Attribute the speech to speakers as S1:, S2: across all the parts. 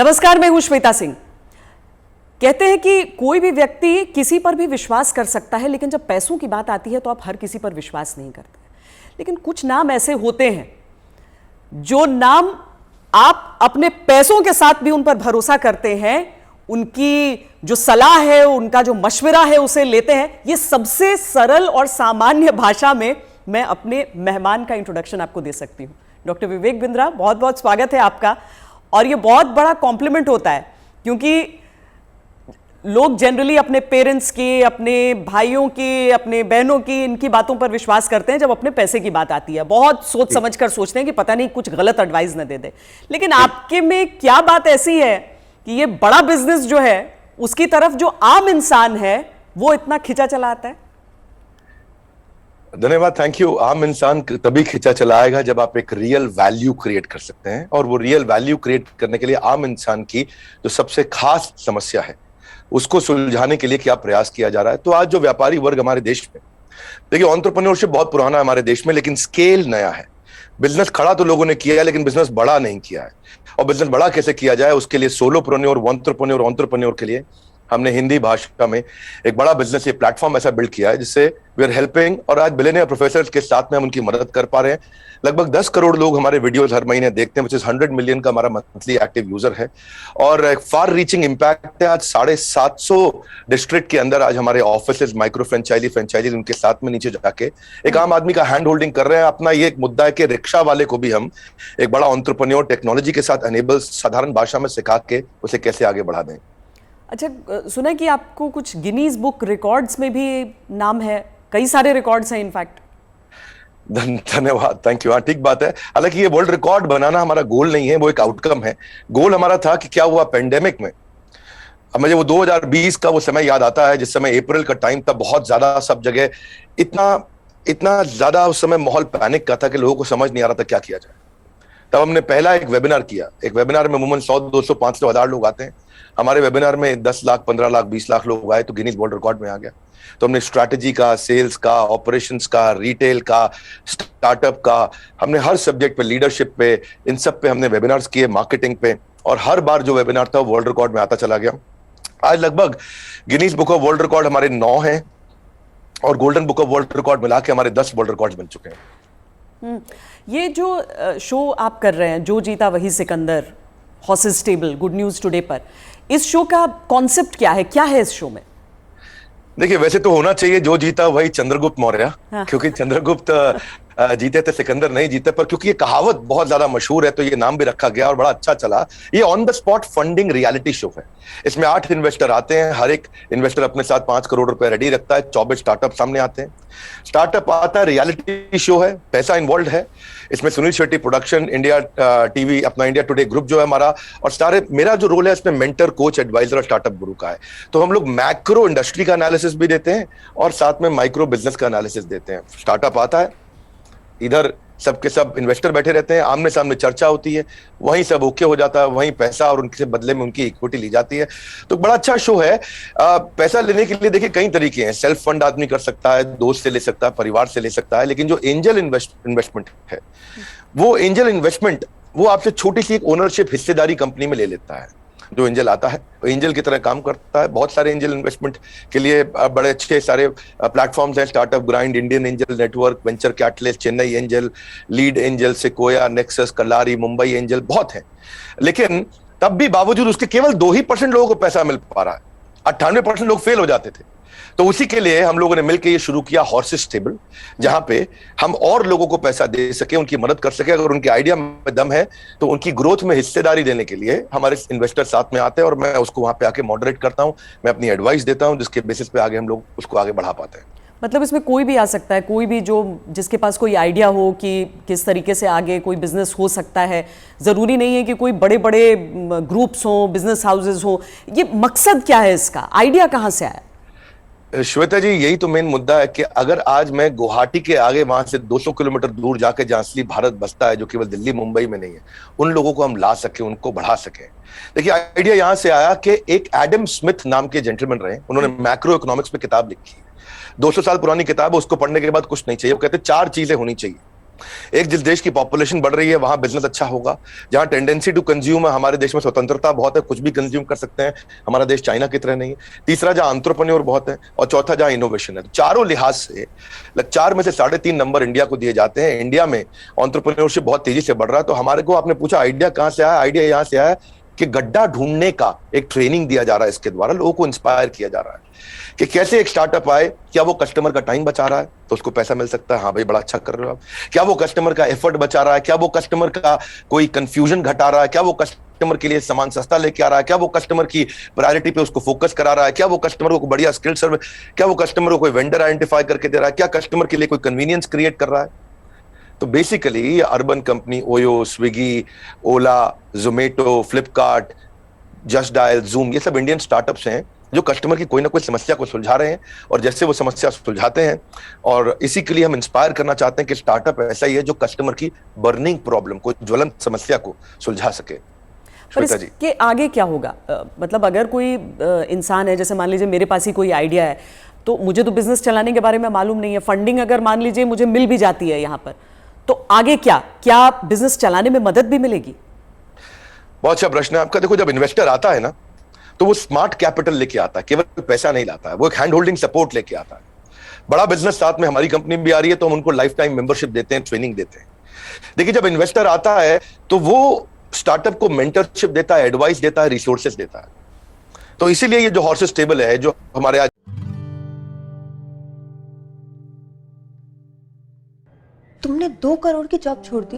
S1: नमस्कार, मैं हूं श्वेता सिंह। कहते हैं कि कोई भी व्यक्ति किसी पर भी विश्वास कर सकता है, लेकिन जब पैसों की बात आती है तो आप हर किसी पर विश्वास नहीं करते। लेकिन कुछ नाम ऐसे होते हैं जो नाम आप अपने पैसों के साथ भी उन पर भरोसा करते हैं, उनकी जो सलाह है, उनका जो मशवरा है उसे लेते हैं। ये सबसे सरल और सामान्य भाषा में मैं अपने मेहमान का इंट्रोडक्शन आपको दे सकती हूं। डॉक्टर विवेक बिंद्रा, बहुत बहुत स्वागत है आपका। और ये बहुत बड़ा कॉम्प्लीमेंट होता है क्योंकि लोग जनरली अपने पेरेंट्स की, अपने भाइयों की, अपने बहनों की, इनकी बातों पर विश्वास करते हैं जब अपने पैसे की बात आती है। बहुत सोच समझ कर सोचते हैं कि पता नहीं कुछ गलत एडवाइस न दे दे। लेकिन आपके में क्या बात ऐसी है कि ये बड़ा बिजनेस जो है उसकी तरफ जो आम इंसान है वो इतना खिंचा चला आता है?
S2: धन्यवाद, थैंक यू। आम इंसान तभी खिंचा चलाएगा जब आप एक रियल वैल्यू क्रिएट कर सकते हैं, और वो रियल वैल्यू क्रिएट करने के लिए आम इंसान की जो सबसे खास समस्या है उसको सुलझाने के लिए क्या प्रयास किया जा रहा है। तो आज जो व्यापारी वर्ग हमारे देश में, देखिए, एंटरप्रेन्योरशिप बहुत पुराना है हमारे देश में, लेकिन स्केल नया है। बिजनेस खड़ा तो लोगों ने किया है, लेकिन बिजनेस बड़ा नहीं किया है। और बिजनेस बड़ा कैसे किया जाए, उसके लिए सोलोप्रेन्योर, एंटरप्रेन्योर के लिए हमने हिंदी भाषा में एक बड़ा बिजनेस, ये प्लेटफॉर्म ऐसा बिल्ड किया है जिससे वी आर हेल्पिंग, और आज बिलियनियर प्रोफेसर्स के साथ में हम उनकी मदद कर पा रहे हैं। लगभग 10 करोड़ लोग हमारे वीडियोस हर महीने देखते हैं, विच इज 100 मिलियन का हमारा मंथली एक्टिव यूजर है, और एक फार रीचिंग इम्पैक्ट है। आज 750 डिस्ट्रिक्ट के अंदर आज हमारे ऑफिस, माइक्रो फ्रेंचाइजी उनके साथ में नीचे जाके एक आम आदमी का हैंड होल्डिंग कर रहे हैं। अपना ये एक मुद्दा है कि रिक्शा वाले को भी हम एक बड़ा एंटरप्रेन्योर टेक्नोलॉजी के साथ एनेबल, साधारण भाषा में सिखा के उसे कैसे आगे बढ़ा दें।
S1: अच्छा, सुना कि आपको कुछ गिनीज बुक रिकॉर्ड्स में भी नाम है, कई सारे रिकॉर्ड्स हैं इनफैक्ट।
S2: धन्यवाद, थैंक यू। हाँ, ठीक बात है। हालांकि ये वर्ल्ड रिकॉर्ड बनाना हमारा गोल नहीं है, वो एक आउटकम है। गोल हमारा था कि क्या हुआ पेंडेमिक में। अब मुझे वो 2020 का वो समय याद आता है, जिस समय अप्रैल का टाइम था, बहुत ज्यादा सब जगह इतना ज्यादा उस समय माहौल पैनिक का था कि लोगों को समझ नहीं आ रहा था क्या किया जाए। तब हमने पहला एक वेबिनार किया। एक वेबिनार में अमूमन 100, 200, 500, 1000 लोग आते हैं। हमारे वेबिनार में 10 लाख, 15 लाख, 20 लाख लोग आए, तो गिनीज वर्ल्ड रिकॉर्ड में आ गया। तो हमने स्ट्रैटेजी का, सेल्स का, ऑपरेशंस का, रिटेल का, स्टार्टअप का, हमने हर सब्जेक्ट पे, लीडरशिप पे, इन सब पे हमने वेबिनार्स किए, मार्केटिंग पे, और हर बार जो वेबिनार था वर्ल्ड रिकॉर्ड में आता चला गया। आज लगभग Guinness book of world record हमारे 9 हैं, और golden book of world record मिला के हमारे 10 वर्ल्ड रिकॉर्ड बन चुके हैं।
S1: ये जो शो आप कर रहे हैं, जो जीता वही Sikandar, horses table, good news today पर, इस शो का कॉन्सेप्ट क्या है, क्या है इस शो में?
S2: देखिए, वैसे तो होना चाहिए जो जीता वही चंद्रगुप्त मौर्य।
S1: हाँ।
S2: क्योंकि चंद्रगुप्त जीते थे, सिकंदर नहीं जीते, पर क्योंकि ये कहावत बहुत ज्यादा मशहूर है तो ये नाम भी रखा गया और बड़ा अच्छा चला। ये on the spot funding reality show है। इसमें 8 इन्वेस्टर आते हैं, हर एक इन्वेस्टर अपने साथ 5 करोड़ रुपए रेडी रखता है। 24 स्टार्टअप सामने आते हैं। स्टार्टअप आता है, रियलिटी शो है, पैसा इन्वॉल्व है। इसमें Sunil Shetty production, India TV, अपना इंडिया टुडे ग्रुप जो है हमारा, और सारे, मेरा जो रोल है इसमें मेंटर, कोच, एडवाइजर और स्टार्टअप गुरु का है। तो हम लोग मैक्रो इंडस्ट्री का एनालिसिस भी देते हैं और साथ में माइक्रो बिजनेस का एनालिसिस देते हैं। स्टार्टअप आता है, इधर सबके सब इन्वेस्टर बैठे रहते हैं, आमने सामने चर्चा होती है, वहीं सब ओके हो जाता है, वहीं पैसा और उनके बदले में उनकी इक्विटी ली जाती है। तो बड़ा अच्छा शो है। पैसा लेने के लिए देखिए कई तरीके हैं। सेल्फ फंड आदमी कर सकता है, दोस्त से ले सकता है, परिवार से ले सकता है, लेकिन जो एंजल इन्वेस्टमेंट है, वो एंजल इन्वेस्टमेंट वो आपसे छोटी सी एक ओनरशिप, हिस्सेदारी कंपनी में ले लेता है। जो एंजल आता है एंजल की तरह काम करता है। बहुत सारे एंजल इन्वेस्टमेंट के लिए बड़े अच्छे सारे प्लेटफॉर्म्स हैं, startup grind, Indian angel network, venture catalyst, Chennai angel, lead angel, Sequoia, Nexus, Kalaari, Mumbai angel, बहुत है। लेकिन तब भी बावजूद उसके केवल 2% लोगों को पैसा मिल पा रहा है। 98% लोग फेल हो जाते थे। तो उसी के लिए हम लोगों ने मिलकर ये शुरू किया हॉर्सेस टेबल, जहां पे हम और लोगों को पैसा दे सके, उनकी मदद कर सके। अगर उनके आइडिया में दम है तो उनकी ग्रोथ में हिस्सेदारी देने के लिए हमारे इन्वेस्टर साथ में आते हैं, और मैं उसको वहां पे आके मॉडरेट करता हूं, मैं अपनी एडवाइस देता हूं, जिसके बेसिस पे आगे हम लोग उसको आगे बढ़ा पाते हैं।
S1: मतलब इसमें कोई भी आ सकता है, कोई भी जो जिसके पास कोई आइडिया हो कि किस तरीके से आगे कोई बिजनेस हो सकता है। ज़रूरी नहीं है कि कोई बड़े बड़े ग्रुप्स हों, बिजनेस हाउसेज हों। ये मकसद क्या है इसका, आइडिया कहाँ से आया?
S2: श्वेता जी, यही तो मेन मुद्दा है कि अगर आज मैं गुवाहाटी के आगे वहां से 200 किलोमीटर दूर जाके, जहां असली भारत बसता है, जो केवल दिल्ली मुंबई में नहीं है, उन लोगों को हम ला सके, उनको बढ़ा सके। देखिए, आइडिया यहां से आया कि एक एडम स्मिथ नाम के जेंटलमैन रहे, उन्होंने मैक्रो इकोनॉमिक्स पे किताब लिखी है। 200 साल पुरानी किताब है, उसको पढ़ने के बाद कुछ नहीं चाहिए। वो कहते 4 चीजें होनी चाहिए। एक जिस देश की पॉपुलेशन बढ़ रही है वहां बिजनेस अच्छा होगा, जहां टेंडेंसी टू कंज्यूम है, हमारे देश में स्वतंत्रता बहुत है, कुछ भी कंज्यूम कर सकते हैं, हमारा देश चाइना की तरह नहीं है। तीसरा, जहां एंटरप्रेन्योर बहुत है, और चौथा जहां इनोवेशन है। चारों लिहाज से 4 में से 3.5 नंबर इंडिया को दिए जाते हैं। इंडिया में एंटरप्रेन्योरशिप बहुत तेजी से बढ़ रहा है। तो हमारे को आपने पूछा आइडिया कहां से आया, आइडिया यहां से आया कि गड्ढा ढूंढने का एक ट्रेनिंग दिया जा रहा है, इसके द्वारा लोगों को इंस्पायर किया जा रहा है कि कैसे एक स्टार्टअप आए, क्या वो कस्टमर का टाइम बचा रहा है तो उसको पैसा मिल सकता है, हाँ भाई बड़ा अच्छा कर रहे हो आप, क्या वो कस्टमर का एफर्ट बचा रहा है, क्या वो कस्टमर का कोई कंफ्यूजन घटा रहा है, क्या वो कस्टमर के लिए सामान सस्ता लेके आ रहा है, क्या वो कस्टमर की प्रायोरिटी पे उसको फोकस करा रहा है, क्या वो कस्टमर को बढ़िया स्किल सर्विस, क्या वो कस्टमर को कोई वेंडर आइडेंटिफाई करके दे रहा है, क्या कस्टमर के लिए कोई कन्वीनियंस क्रिएट कर रहा है। तो basically Urban Company Oyo, Swiggy, Ola, Zomato, Flipkart, Just Dial, Zoom, ये सब इंडियन स्टार्टअप्स हैं जो कस्टमर की कोई ना कोई समस्या को सुलझा रहे हैं। और जैसे वो समस्या सुलझाते हैं, और इसी के लिए हम इंस्पायर करना चाहते हैं कि स्टार्टअप ऐसा ही है जो कस्टमर की बर्निंग प्रॉब्लम को, ज्वलंत समस्या को सुलझा सके।
S1: पर इसके आगे क्या होगा? मतलब अगर कोई इंसान है, जैसे मान लीजिए मेरे पास ही कोई आइडिया है, तो मुझे तो बिजनेस चलाने के बारे में मालूम नहीं है, फंडिंग अगर मान लीजिए मुझे मिल भी जाती है यहाँ पर, तो आगे क्या बिजनेस चलाने में मदद भी मिलेगी?
S2: बहुत अच्छा प्रश्न है आपका। देखो, जब इन्वेस्टर आता है ना, तो वो स्मार्ट कैपिटल लेके आता है, केवल पैसा नहीं लाता है, वो एक हैंड होल्डिंग सपोर्ट लेके आता है। बड़ा बिजनेस साथ में हमारी कंपनी भी आ रही है, तो हम उनको लाइफ टाइम मेंबरशिप देते हैं, ट्रेनिंग देते हैं। देखिए, जब इन्वेस्टर आता है तो वो स्टार्टअप को मेंटरशिप देता है, एडवाइस देता है, रिसोर्सेज देता है। तो इसीलिए ये जो हॉर्सेस टेबल है, जो हमारे आज
S3: तुमने 2 करोड़ की जॉब छोड़ दी?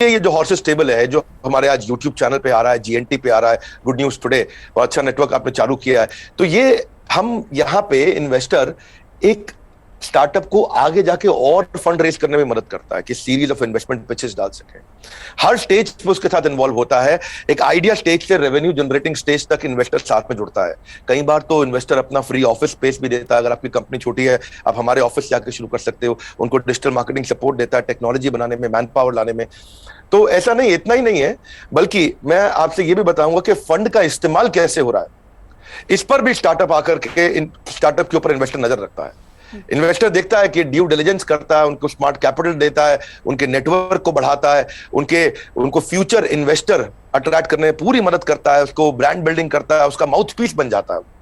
S2: ये जो हॉर्सेस टेबल है, जो हमारे आज यूट्यूब चैनल पे आ रहा है, जीएनटी पे आ रहा है, गुड न्यूज टुडे, बहुत अच्छा नेटवर्क आपने चालू किया है। तो ये हम यहाँ पे इन्वेस्टर एक स्टार्टअप को आगे जाके और फंड रेज करने में मदद करता है कि सीरीज ऑफ इन्वेस्टमेंट पिचेस डाल सके। हर स्टेज पे उसके साथ इन्वॉल्व होता है। एक आइडिया स्टेज से रेवेन्यू जनरेटिंग स्टेज तक इन्वेस्टर साथ में जुड़ता है। कई बार तो इन्वेस्टर अपना फ्री ऑफिस स्पेस भी देता है। अगर आपकी कंपनी छोटी है, आप हमारे ऑफिस जाकर शुरू कर सकते हो। उनको डिजिटल मार्केटिंग सपोर्ट देता है, टेक्नोलॉजी बनाने में, मैन पावर लाने में। तो ऐसा नहीं, इतना ही नहीं है, बल्कि मैं आपसे ये भी बताऊंगा कि फंड का इस्तेमाल कैसे हो रहा है, इस पर भी स्टार्टअप आकर के स्टार्टअप के ऊपर इन्वेस्टर नजर रखता है। इन्वेस्टर देखता है कि ड्यू डिलिजेंस करता है, उनको स्मार्ट कैपिटल देता है, उनके नेटवर्क को बढ़ाता है, उनको फ्यूचर इन्वेस्टर अट्रैक्ट करने में पूरी मदद करता है, उसको ब्रांड बिल्डिंग करता है, उसका माउथ पीस बन जाता है।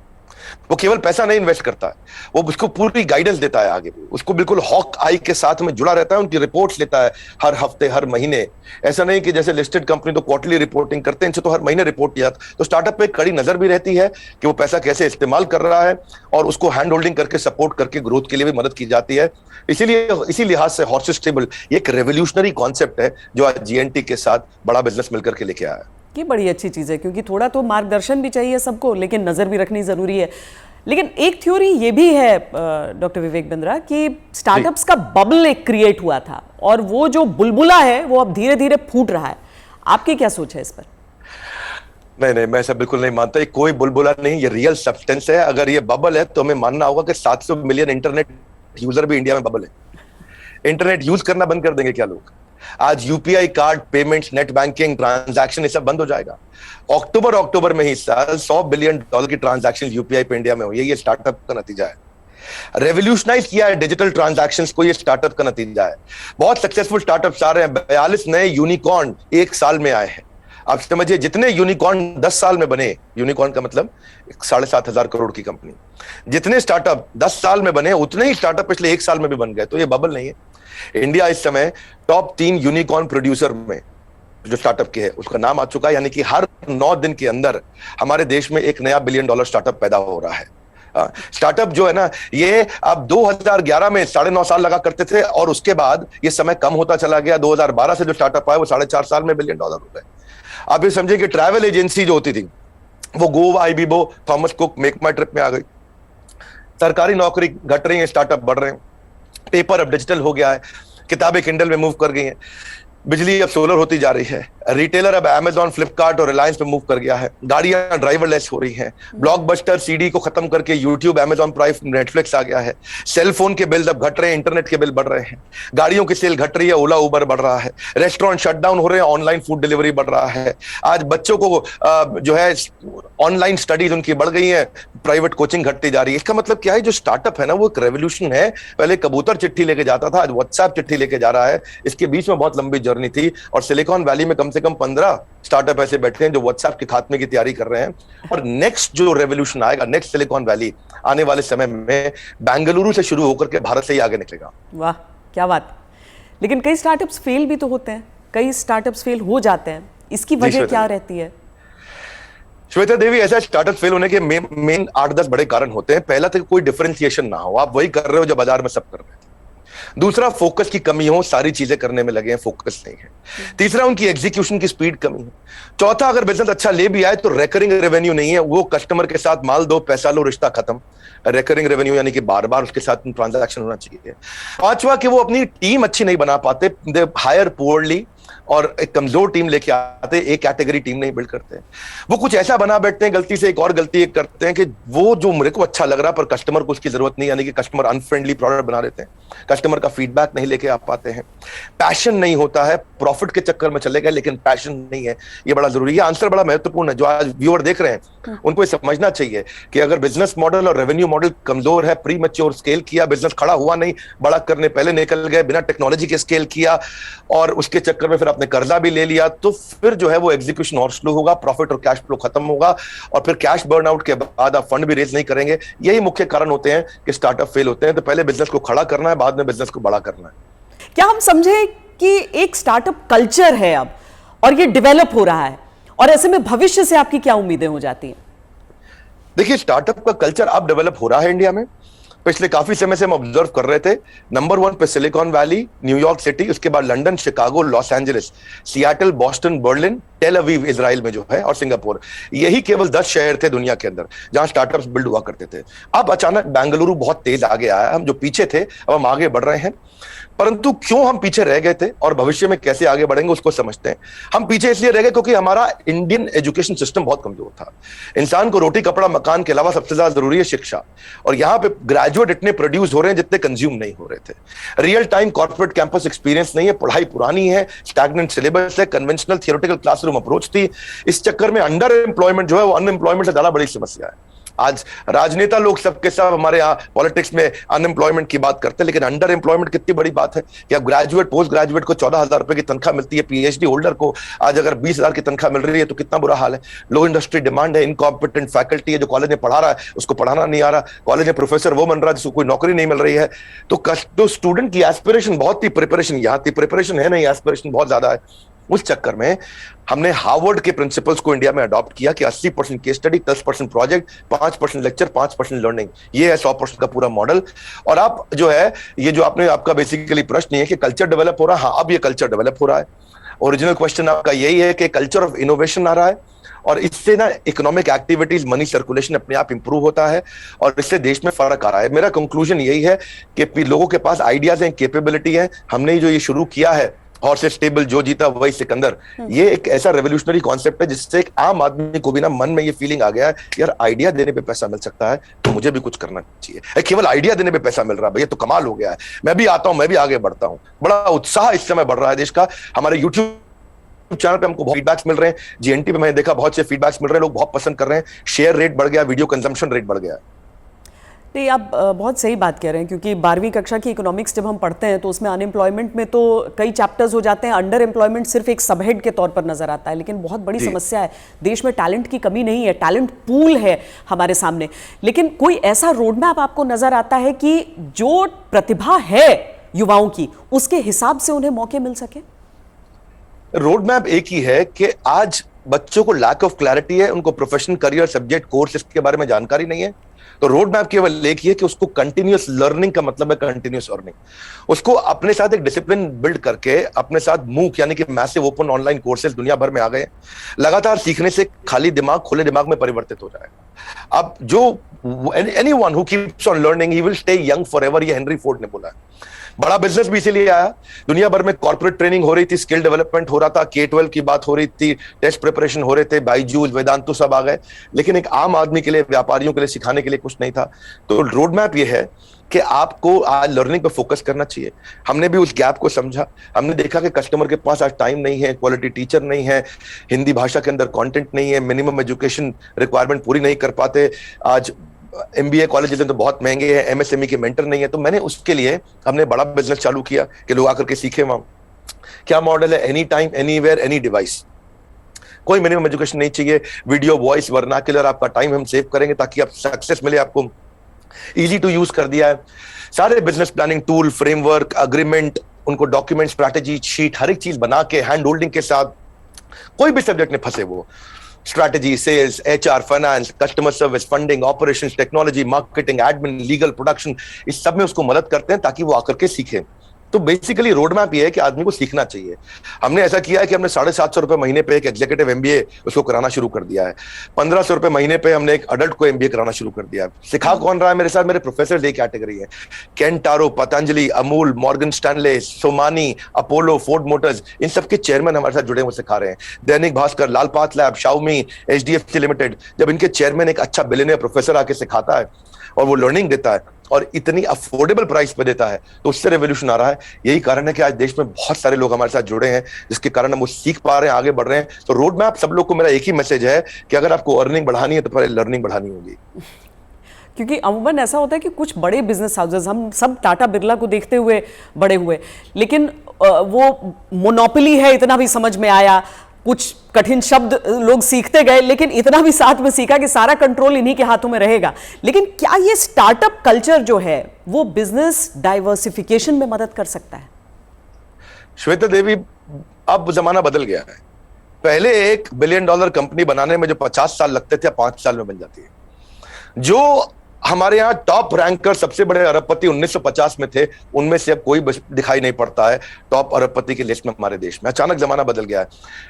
S2: वो केवल पैसा नहीं इन्वेस्ट करता है, वो उसको पूरी गाइडेंस देता है आगे भी, उसको बिल्कुल हॉक आई के साथ में जुड़ा रहता है, उनकी रिपोर्ट्स लेता है हर हफ्ते, हर महीने। ऐसा नहीं कि जैसे लिस्टेड कंपनी तो क्वार्टरली रिपोर्टिंग करते हैं, इनसे तो हर महीने रिपोर्ट किया। तो स्टार्टअप पे कड़ी नजर भी रहती है कि वो पैसा कैसे इस्तेमाल कर रहा है, और उसको हैंड होल्डिंग करके सपोर्ट करके ग्रोथ के लिए भी मदद की जाती है। इसीलिए इसी लिहाज से हॉर्सेस टेबल एक रेवोल्यूशनरी कॉन्सेप्ट है जो आज जीएनटी के साथ बड़ा बिजनेस मिलकर के लेके आया है।
S1: ये बड़ी अच्छी चीज़ है, क्योंकि थोड़ा तो मार्गदर्शन भी चाहिए सबको, लेकिन नज़र भी रखनी ज़रूरी है। लेकिन एक थ्योरी ये भी है डॉक्टर विवेक बिंद्रा कि स्टार्टअप्स का बबल एक क्रिएट हुआ था, और वो जो बुलबुला है वो अब धीरे धीरे फूट रहा है। आपकी क्या सोच है इस पर?
S2: नहीं, मैं ऐसा बिल्कुल नहीं मानता। ये कोई बुलबुला नहीं, ये रियल सब्सटेंस है। अगर ये बबल है तो हमें मानना होगा कि 700 मिलियन इंटरनेट यूजर भी इंडिया में बबल है। इंटरनेट यूज करना बंद कर देंगे क्या लोग? आज UPI card payments, net banking, transaction, ये सब बंद हो जाएगा। अक्टूबर में ही साल $100 बिलियन की ट्रांजैक्शन यूपीआई पे इंडिया में हुई है। ये स्टार्टअप का नतीजा है। रेवोल्यूशनाइज किया है डिजिटल ट्रांजैक्शंस को, ये स्टार्टअप का नतीजा है। बहुत सक्सेसफुल स्टार्टअप्स आ रहे हैं। 42 नए यूनिकॉर्न 1 साल में आए हैं। आप समझिए, जितने यूनिकॉर्न 10 साल में बने, यूनिकॉर्न का मतलब 7,500 करोड़ की कंपनी, जितने स्टार्टअप 10 साल में बने, उतने ही स्टार्टअप पिछले 1 साल में भी बन गए। तो ये बबल नहीं है। इंडिया इस समय टॉप 3 यूनिकॉर्न प्रोड्यूसर में जो स्टार्टअप के है उसका नाम आ चुका है। यानी कि हर 9 दिन के अंदर हमारे देश में एक नया $1 बिलियन स्टार्टअप पैदा हो रहा है। स्टार्टअप जो है ना, ये अब 2011 में 9.5 साल लगा करते थे, और उसके बाद ये समय कम होता चला गया। 2012 से जो स्टार्टअप आया वो 4.5 साल में $1 बिलियन हो गए। आप ये समझिए कि ट्रैवल एजेंसी जो होती थी वो Goibibo, Thomas Cook, MakeMyTrip में आ गई। सरकारी नौकरी घट रही है, स्टार्टअप बढ़ रहे हैं। पेपर अब डिजिटल हो गया है, किताबें किंडल में मूव कर गई हैं। बिजली अब सोलर होती जा रही है, रिटेलर अब अमेजॉन, फ्लिपकार्ट और रिलायंस पे मूव कर गया है, गाड़ियां ड्राइवरलेस हो रही हैं, ब्लॉकबस्टर सीडी को खत्म करके यूट्यूब, अमेजॉन प्राइम, नेटफ्लिक्स आ गया है, सेल फोन के बिल अब घट रहे हैं, इंटरनेट के बिल बढ़ रहे हैं, गाड़ियों की सेल घट रही है, ओला उबर बढ़ रहा है, रेस्टोरेंट शटडाउन हो रहे हैं, ऑनलाइन फूड डिलीवरी बढ़ रहा है, आज बच्चों को जो है ऑनलाइन स्टडीज उनकी बढ़ गई है, प्राइवेट कोचिंग घटती जा रही है। इसका मतलब क्या है, जो स्टार्टअप है ना वो एक रेवोल्यूशन है। पहले कबूतर चिट्ठी लेके जाता था, आज व्हाट्सएप चिट्ठी लेके जा रहा है। इसके बीच में बहुत लंबी जर्नी थी और सिलिकॉन वैली में कम से कम 15 स्टार्टअप ऐसे बैठे हैं जो व्हाट्सएप के खात्मे की तैयारी कर रहे हैं। और नेक्स्ट जो रेवोल्यूशन आएगा, नेक्स्ट सिलिकॉन वैली आने वाले समय में बेंगलुरु से शुरू होकर के भारत से ही आगे निकलेगा।
S1: वाह, क्या बात। लेकिन कई स्टार्टअप्स फेल भी तो होते हैं, कई स्टार्टअप्स फेल हो जाते हैं, इसकी वजह क्या रहती है?
S2: श्वेता देवी, ऐसा स्टार्टअप फेल होने के मेन 8-10 बड़े कारण होते हैं। पहला तो कोई डिफरेंशिएशन ना हो, आप वही कर रहे हो जो बाजार में सब कर रहे हैं। दूसरा, फोकस की कमी हो, सारी चीजें करने में लगे हैं, फोकस नहीं है। तीसरा, उनकी एग्जीक्यूशन की स्पीड कमी है। चौथा, अगर बिजनेस अच्छा ले भी आए तो रेकरिंग रेवेन्यू नहीं है, वो कस्टमर के साथ माल दो, पैसा लो, रिश्ता खत्म। रेकरिंग रेवेन्यू यानी कि बार बार उसके साथ ट्रांजैक्शन होना चाहिए। पांचवा, कि वो अपनी टीम अच्छी नहीं बना पाते, दे हायर पुअरली, और एक कमजोर टीम लेके आते, एक कैटेगरी टीम नहीं बिल्ड करते। वो कुछ ऐसा बना बैठते हैं, गलती से एक और गलती एक करते हैं कि वो जो मेरे को अच्छा लग रहा पर कस्टमर को उसकी जरूरत नहीं, यानी कि कस्टमर अनफ्रेंडली प्रोडक्ट बना देते हैं, कस्टमर का फीडबैक नहीं लेके आ पाते हैं, पैशन नहीं होता है, प्रॉफिट के चक्कर में चले गए लेकिन पैशन नहीं है। ये बड़ा जरूरी है। आंसर बड़ा महत्वपूर्ण है। जो आज व्यूअर देख रहे हैं उनको ये समझना चाहिए कि अगर बिजनेस मॉडल और रेवेन्यू मॉडल कमजोर है, प्री मैच्योर स्केल किया, बिजनेस खड़ा हुआ नहीं, बड़ा करने पहले निकल गए, बिना टेक्नोलॉजी के स्केल किया और उसके चक्कर में फिर आपने कर्जा भी ले लिया, तो फिर जो है वो एग्जीक्यूशन और स्लो होगा, प्रॉफिट और कैश फ्लो खत्म होगा और फिर कैश बर्न आउट के बाद आप फंड भी रेज नहीं करेंगे। यही मुख्य कारण होते हैं कि स्टार्टअप फेल होते हैं। तो पहले बिजनेस को खड़ा करना है, बाद में बिजनेस को बड़ा करना है।
S1: क्या हम समझे कि एक स्टार्टअप कल्चर है अब और ये डेवलप हो रहा है, और ऐसे में भविष्य से आपकी क्या उम्मीदें हो जाती हैं?
S2: देखिए, स्टार्टअप का कल्चर अब डेवलप हो रहा है इंडिया में। पिछले काफी समय से हम ऑब्जर्व कर रहे थे, नंबर 1 पे सिलिकॉन वैली, न्यूयॉर्क सिटी, उसके बाद London, Chicago, Los Angeles, Seattle, Boston, Berlin, Tel Aviv Israel में जो है, और सिंगापुर। यही केवल 10 शहर थे दुनिया के अंदर जहां स्टार्टअप्स बिल्ड हुआ करते थे। अब अचानक बेंगलुरु बहुत तेज आगे आया। हम जो पीछे थे अब हम आगे बढ़ रहे हैं। परंतु क्यों हम पीछे रह गए थे और भविष्य में कैसे आगे बढ़ेंगे उसको समझते हैं। हम पीछे इसलिए रह गए क्योंकि हमारा इंडियन एजुकेशन सिस्टम बहुत कमजोर था। इंसान को रोटी कपड़ा मकान के अलावा सबसे ज्यादा जरूरी है शिक्षा, और यहाँ पे ग्रेजुएट इतने प्रोड्यूस हो रहे हैं जितने कंज्यूम नहीं हो रहे थे। Real time corporate campus experience नहीं है, पढ़ाई पुरानी है, स्टैग्नेंट सिलेबस है, कन्वेंशनल थियोरेटिकल क्लासरूम अप्रोच थी। इस चक्कर में अंडर एम्प्लॉयमेंट जो है वो अनएम्प्लॉयमेंट से ज्यादा बड़ी समस्या है। आज राजनेता लोग सबके सब हमारे यहाँ पॉलिटिक्स में अनएम्प्लॉयमेंट की बात करते हैं, लेकिन अंडर एम्प्लॉयमेंट कितनी बड़ी बात है कि अब ग्रेजुएट पोस्ट ग्रेजुएट को 14,000 रुपए की तनख्वाह मिलती है, पीएचडी होल्डर को आज अगर 20,000 की तनख्वाह मिल रही है तो कितना बुरा हाल है। लो इंडस्ट्री डिमांड है, इनकॉम्पिटेंट फैकल्टी है, जो कॉलेज में पढ़ा रहा है उसको पढ़ाना नहीं आ रहा, कॉलेज में प्रोफेसर वो बन रहा है जिसको कोई नौकरी नहीं मिल रही है। तो स्टूडेंट की एस्पिरेशन बहुत थी, प्रिपरेशन यहाँ थी, प्रिपरेशन है नहीं, एस्पिरेशन बहुत ज्यादा है। उस चक्कर में हमने हार्वर्ड के प्रिंसिपल्स को इंडिया में अडॉप्ट किया कि 80% case study, 10% project, 5% lecture, 5% learning, ये है 100% का पूरा मॉडल। और आप जो है, ये जो आपका बेसिकली प्रश्न है कि कल्चर डेवलप हो रहा है, हाँ अब ये कल्चर डेवलप हो रहा है। ओरिजिनल क्वेश्चन आपका यही है कि कल्चर ऑफ इनोवेशन आ रहा है और इससे ना इकोनॉमिक एक्टिविटीज, मनी सर्कुलेशन अपने आप इंप्रूव होता है और इससे देश में फर्क आ रहा है। मेरा कंक्लूजन यही है कि लोगों के पास आइडियाज हैं, कैपेबिलिटी है। हमने जो ये शुरू किया है हॉर्सेस टेबल, जो जीता वही सिकंदर, ये एक ऐसा रेवोल्यूशनरी कॉन्सेप्ट है जिससे एक आम आदमी को भी ना मन में ये फीलिंग आ गया है यार आइडिया देने पे पैसा मिल सकता है तो मुझे भी कुछ करना चाहिए। केवल आइडिया देने पे पैसा मिल रहा है भैया तो कमाल हो गया है, मैं भी आता हूं, मैं भी आगे बढ़ता हूं। बड़ा उत्साह इस समय बढ़ रहा है देश का। हमारे यूट्यूब चैनल पे हमको बहुत फीडबैक्स मिल रहे हैं, जीएनटी पे मैंने देखा बहुत से फीडबैक्स मिल रहे हैं, लोग बहुत पसंद कर रहे हैं, शेयर रेट बढ़ गया, वीडियो कंजम्पशन रेट बढ़ गया।
S1: नहीं, आप बहुत सही बात कह रहे हैं, क्योंकि 12वीं कक्षा की इकोनॉमिक्स जब हम पढ़ते हैं तो उसमें अनएम्प्लॉयमेंट में तो कई चैप्टर्स हो जाते हैं, अंडर एम्प्लॉयमेंट सिर्फ एक सबहेड के तौर पर नजर आता है। लेकिन बहुत बड़ी समस्या है, देश में टैलेंट की कमी नहीं है, टैलेंट पूल है हमारे सामने। लेकिन कोई ऐसा रोड मैप आपको नजर आता है कि जो प्रतिभा है युवाओं की उसके हिसाब से उन्हें मौके मिल सके?
S2: रोड मैप एक ही है कि आज बच्चों को लैक ऑफ क्लैरिटी है, उनको प्रोफेशनल, करियर, सब्जेक्ट, कोर्स इसके बारे में जानकारी नहीं है। तो रोड मैप केवल एक ही है कि उसको कंटिन्यूअस लर्निंग का मतलब है कंटिन्यूअस अर्निंग। उसको अपने साथ एक डिसिप्लिन बिल्ड करके अपने साथ मूक यानी कि मैसिव ओपन ऑनलाइन कोर्सेज दुनिया भर में आ गए, लगातार सीखने से खाली दिमाग खुले दिमाग में परिवर्तित हो जाएगा। अब जो anyone who keeps on learning he will stay young forever, ये हेनरी फोर्ड ने बोला है। बड़ा बिजनेस भी इसीलिए आया, दुनिया भर में कॉर्पोरेट ट्रेनिंग हो रही थी, स्किल डेवलपमेंट हो रहा था, K-12 की बात हो रही थी, टेस्ट प्रिपरेशन हो रहे थे, बाइजूस, वेदांतु सब आ गए, लेकिन एक आम आदमी के लिए, व्यापारियों के लिए सिखाने के लिए कुछ नहीं था। तो रोड मैप ये है कि आपको आज लर्निंग पे फोकस करना चाहिए। हमने भी उस गैप को समझा, हमने देखा कि कस्टमर के पास आज टाइम नहीं है, क्वालिटी टीचर नहीं है, हिंदी भाषा के अंदर कंटेंट नहीं है, मिनिमम एजुकेशन रिक्वायरमेंट पूरी नहीं कर पाते, आज MBA कॉलेज तो बहुत महंगे हैं, MSME के मेंटर नहीं है। तो मैंने उसके लिए हमने बड़ा बिजनेस चालू किया कि लोग आकर के सीखे वहां। क्या मॉडल है? Any time, anywhere, any device, कोई मिनिमम एजुकेशन नहीं चाहिए, वीडियो, वॉइस, वर्नाक्युलर, आपका टाइम हम सेव करेंगे ताकि आप सक्सेस मिले आपको, इजी टू यूज कर दिया है। सारे business planning tool, framework, agreement, उनको डॉक्यूमेंट, स्ट्रैटेजी शीट, हर एक चीज बना के हैंड होल्डिंग के साथ, कोई भी सब्जेक्ट में फंसे वो, strategy, sales, HR, finance, customer service, funding, operations, technology, marketing, admin, legal, production, इस सब में उसको मदद करते हैं ताकि वो आकर के सीखे। तो बेसिकली रोड मैप ये है कि आदमी को सीखना चाहिए। हमने ऐसा किया है कि हमने 750 रुपए महीने पे एक एग्जीक्यूटिव MBA उसको कराना शुरू कर दिया है, 1500 रुपए महीने पे हमने एक अडल्ट को MBA कराना शुरू कर दिया है। सिखा कौन रहा है मेरे साथ? मेरे प्रोफेसर एक कैटेगरी है, Kent RO, Patanjali, Amul, Morgan Stanley, Somani, Apollo, Ford Motors, इन सबके चेयरमैन हमारे साथ जुड़े हुए सिखा रहे हैं। Dainik Bhaskar, Lal path lab, Xiaomi, HDFC limited, जब इनके चेयरमैन एक अच्छा बिलियनियर प्रोफेसर आके सिखाता है और वो लर्निंग देता है और इतनी अफोर्डेबल प्राइस पे देता है, तो उससे रेवोल्यूशन आ रहा है। यही कारण है कि आज देश में बहुत सारे लोग हमारे साथ जुड़े हैं, जिसके कारण हम वो सीख पा रहे हैं, आगे बढ़ रहे हैं। तो रोड मैप सब लोग को मेरा एक ही मैसेज है कि अगर आपको अर्निंग बढ़ानी है तो पहले लर्निंग बढ़ानी होगी।
S1: क्योंकि अमूमन ऐसा होता है कि कुछ बड़े बिजनेस हाउसेस, हम सब टाटा बिरला को देखते हुए बड़े हुए, लेकिन वो मोनोपोली है इतना भी समझ में आया, कुछ कठिन शब्द लोग सीखते गए, लेकिन इतना भी साथ में सीखा कि सारा कंट्रोल इन्हीं के हाथों में रहेगा। लेकिन क्या ये स्टार्टअप कल्चर जो है वो बिजनेस डाइवर्सिफिकेशन में मदद कर सकता है?
S2: श्वेता देवी, अब जमाना बदल गया है। पहले $1 बिलियन कंपनी बनाने में जो 50 साल लगते थे, 5 साल में बन जाती है। जो हमारे यहाँ टॉप रैंकर सबसे बड़े अरबपति 1950 में थे, उनमें से अब कोई दिखाई नहीं पड़ता है टॉप अरबपति की लिस्ट में हमारे देश में। अचानक जमाना बदल गया है।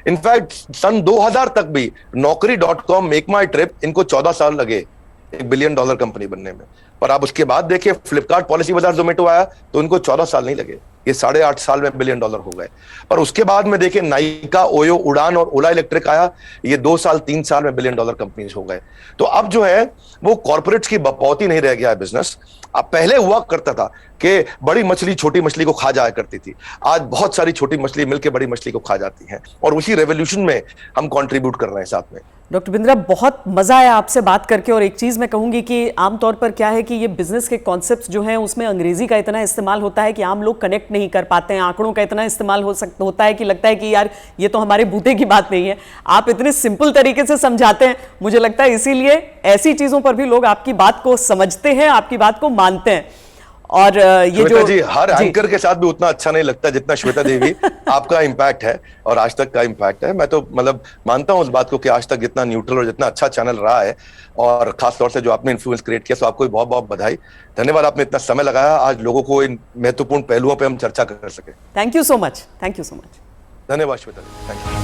S2: इनफैक्ट सन 2000 तक भी Naukri.com, मेक माई ट्रिप, इनको 14 साल लगे $1 बिलियन कंपनी बनने में। पर आप उसके बाद देखिए, फ्लिपकार्ट, पॉलिसी बाजार, जोमेटो आया तो उनको 14 साल नहीं लगे, ये 8.5 साल में $1 बिलियन हो गए। पर उसके बाद में देखिए, नाइका, ओयो, उड़ान और ओला इलेक्ट्रिक आया, ये 2 साल 3 साल में $1 बिलियन कंपनीज हो गए। तो अब जो है वो कॉर्पोरेट्स की बपौती नहीं रह गया है बिजनेस। अब पहले हुआ करता था कि बड़ी मछली छोटी मछली को खा जाया करती थी, आज बहुत सारी छोटी मछली मिलकर बड़ी मछली को खा जाती हैं, और उसी रेवोल्यूशन में हम कंट्रीब्यूट कर रहे हैं साथ में।
S1: डॉक्टर बिंद्रा, बहुत मजा आया आपसे बात करके। और एक चीज मैं कहूंगी कि आमतौर पर क्या है कि ये बिजनेस के कॉन्सेप्ट्स जो हैं उसमें अंग्रेजी का इतना इस्तेमाल होता है कि आम लोग कनेक्ट नहीं कर पाते हैं, आंकड़ों का इतना इस्तेमाल होता है कि लगता है कि यार ये तो हमारे बूते की बात नहीं है। आप इतने सिंपल तरीके से समझाते हैं, मुझे लगता है इसीलिए ऐसी चीजों पर भी लोग आपकी बात को समझते हैं, आपकी बात को मानते हैं। और ये जो
S2: जी, हर एंकर के साथ भी उतना अच्छा नहीं लगता जितना श्वेता देवी आपका इम्पैक्ट है और आज तक का इम्पैक्ट है। मैं तो मतलब मानता हूं उस बात को कि आज तक जितना न्यूट्रल और जितना अच्छा चैनल रहा है, और खास तौर से जो आपने इन्फ्लुएंस क्रिएट किया, तो आपको बहुत बहुत बधाई, धन्यवाद। आपने इतना समय लगाया आज लोगों को इन महत्वपूर्ण पहलुओं पर हम चर्चा कर सके।
S1: Thank you so much, thank you so much.
S2: धन्यवाद श्वेता जी, थैंक यू।